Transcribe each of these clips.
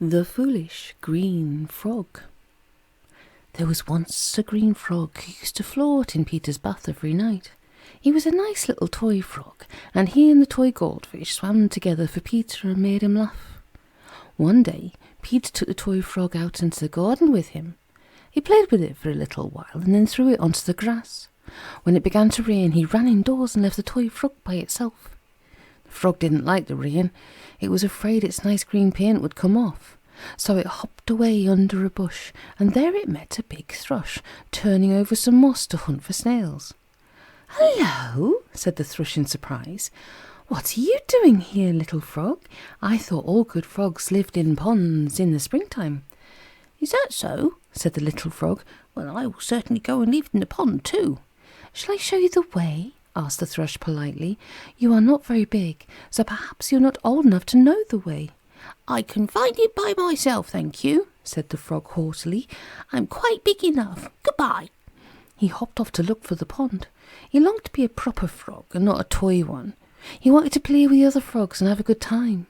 The Foolish Green Frog. There was once a green frog who used to float in Peter's bath every night. He was a nice little toy frog, and he and the toy goldfish swam together for Peter and made him laugh. One day, Peter took the toy frog out into the garden with him. He played with it for a little while and then threw it onto the grass. When it began to rain, he ran indoors and left the toy frog by itself. The frog didn't like the rain. It was afraid its nice green paint would come off. So it hopped away under a bush, and there it met a big thrush, turning over some moss to hunt for snails. "Hello," said the thrush in surprise. "What are you doing here, little frog? I thought all good frogs lived in ponds in the springtime." "Is that so?" said the little frog. "Well, I will certainly go and live in the pond too." "Shall I show you the way?" asked the thrush politely. "You are not very big, so perhaps you're not old enough to know the way." "I can find it by myself, thank you," said the frog haughtily. "I'm quite big enough. Goodbye." He hopped off to look for the pond. He longed to be a proper frog and not a toy one. He wanted to play with the other frogs and have a good time.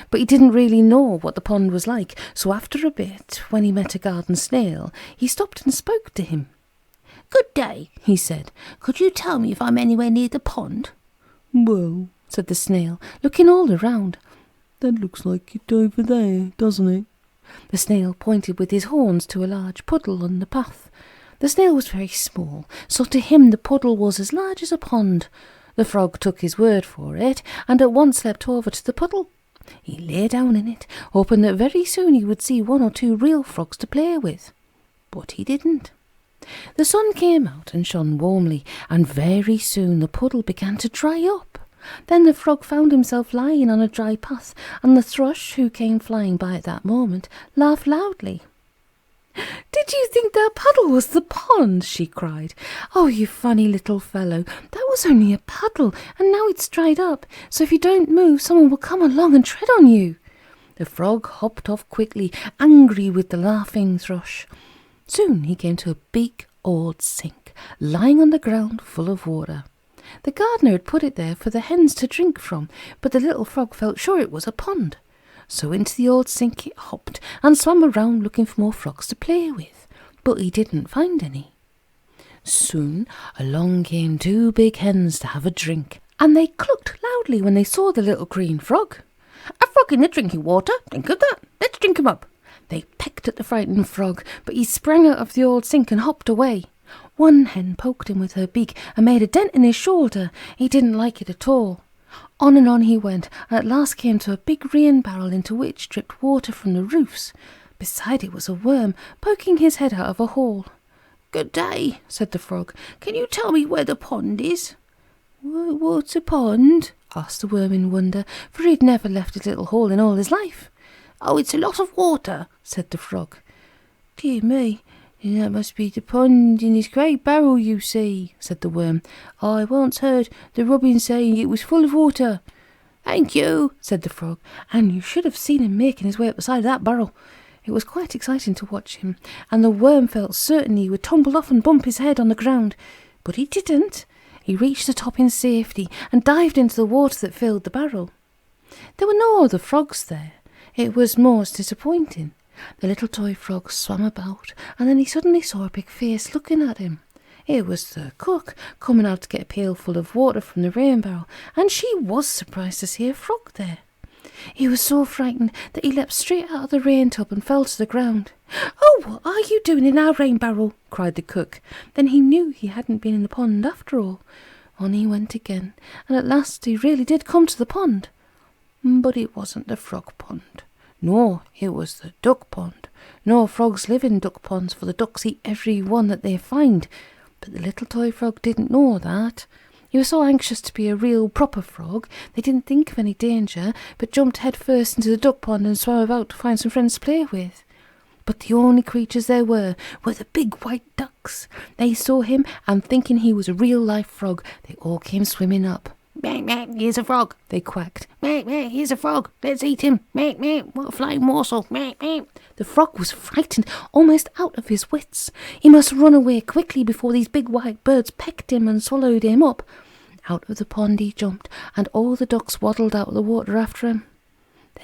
But he didn't really know what the pond was like, so after a bit, when he met a garden snail, he stopped and spoke to him. "Good day," he said. "Could you tell me if I'm anywhere near the pond?" "Well," said the snail, looking all around, "that looks like it over there, doesn't it?" The snail pointed with his horns to a large puddle on the path. The snail was very small, so to him the puddle was as large as a pond. The frog took his word for it, and at once leapt over to the puddle. He lay down in it, hoping that very soon he would see one or two real frogs to play with. But he didn't. The sun came out and shone warmly, and very soon the puddle began to dry up. Then the frog found himself lying on a dry path, and the thrush, who came flying by at that moment, laughed loudly. "Did you think that puddle was the pond?" she cried. "Oh, you funny little fellow, that was only a puddle, and now it's dried up, so if you don't move, someone will come along and tread on you." The frog hopped off quickly, angry with the laughing thrush. Soon he came to a big old sink, lying on the ground full of water. The gardener had put it there for the hens to drink from, but the little frog felt sure it was a pond. So into the old sink it hopped and swam around looking for more frogs to play with, but he didn't find any. Soon along came two big hens to have a drink, and they clucked loudly when they saw the little green frog. "A frog in the drinking water? Think of that. Let's drink him up." They pecked at the frightened frog, but he sprang out of the old sink and hopped away. One hen poked him with her beak and made a dent in his shoulder. He didn't like it at all. On and on he went, and at last came to a big rain barrel into which dripped water from the roofs. Beside it was a worm, poking his head out of a hole. "Good day," said the frog. "Can you tell me where the pond is?" "What's a pond?" asked the worm in wonder, for he'd never left his little hole in all his life. "Oh, it's a lot of water," said the frog. "Dear me, that must be the pond in this great barrel you see," said the worm. "I once heard the robin saying it was full of water." "Thank you," said the frog, and you should have seen him making his way up the side of that barrel. It was quite exciting to watch him, and the worm felt certain he would tumble off and bump his head on the ground. But he didn't. He reached the top in safety and dived into the water that filled the barrel. There were no other frogs there. It was most disappointing. The little toy frog swam about, and then he suddenly saw a big face looking at him. It was the cook, coming out to get a pail full of water from the rain barrel, and she was surprised to see a frog there. He was so frightened that he leapt straight out of the rain tub and fell to the ground. "Oh, what are you doing in our rain barrel?" cried the cook. Then he knew he hadn't been in the pond after all. On he went again, and at last he really did come to the pond. But it wasn't the frog pond. No, it was the duck pond. No frogs live in duck ponds, for the ducks eat every one that they find. But the little toy frog didn't know that. He was so anxious to be a real proper frog, they didn't think of any danger, but jumped head first into the duck pond and swam about to find some friends to play with. But the only creatures there were the big white ducks. They saw him, and thinking he was a real-life frog, they all came swimming up. "Meow, meow, here's a frog," they quacked. "Meow, meow, here's a frog. Let's eat him. Meow, meow, what a flying morsel. Meow, meow." The frog was frightened, almost out of his wits. He must run away quickly before these big white birds pecked him and swallowed him up. Out of the pond he jumped, and all the ducks waddled out of the water after him.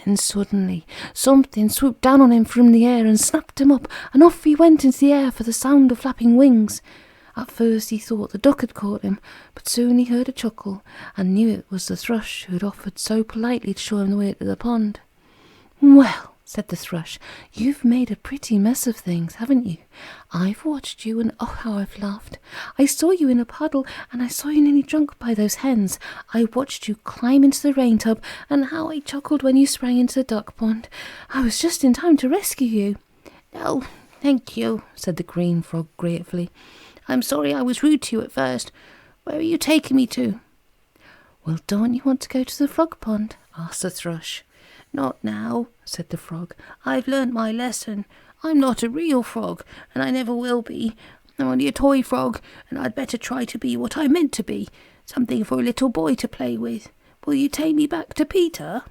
Then suddenly something swooped down on him from the air and snapped him up, and off he went into the air for the sound of flapping wings. At first he thought the duck had caught him, but soon he heard a chuckle and knew it was the thrush who had offered so politely to show him the way to the pond. "Well," said the thrush, "you've made a pretty mess of things, haven't you? I've watched you, and oh, how I've laughed. I saw you in a puddle, and I saw you nearly drunk by those hens. I watched you climb into the rain tub, and how I chuckled when you sprang into the duck pond. I was just in time to rescue you." "No, thank you," said the green frog gratefully. "I'm sorry I was rude to you at first. Where are you taking me to?" "Well, don't you want to go to the frog pond?" asked the thrush. "Not now," said the frog. "I've learnt my lesson. I'm not a real frog, and I never will be. I'm only a toy frog, and I'd better try to be what I'm meant to be, something for a little boy to play with. Will you take me back to Peter?"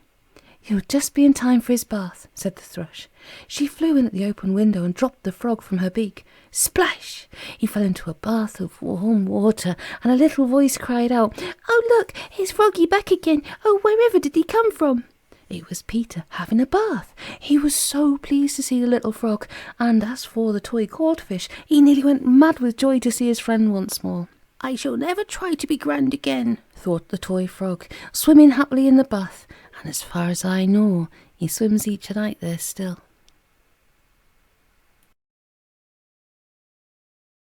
"You'll just be in time for his bath," said the thrush. She flew in at the open window and dropped the frog from her beak. Splash! He fell into a bath of warm water, and a little voice cried out, "Oh, look, it's Froggy back again. Oh, wherever did he come from?" It was Peter having a bath. He was so pleased to see the little frog, and as for the toy codfish, he nearly went mad with joy to see his friend once more. "I shall never try to be grand again," thought the toy frog, swimming happily in the bath, and as far as I know, he swims each night there still.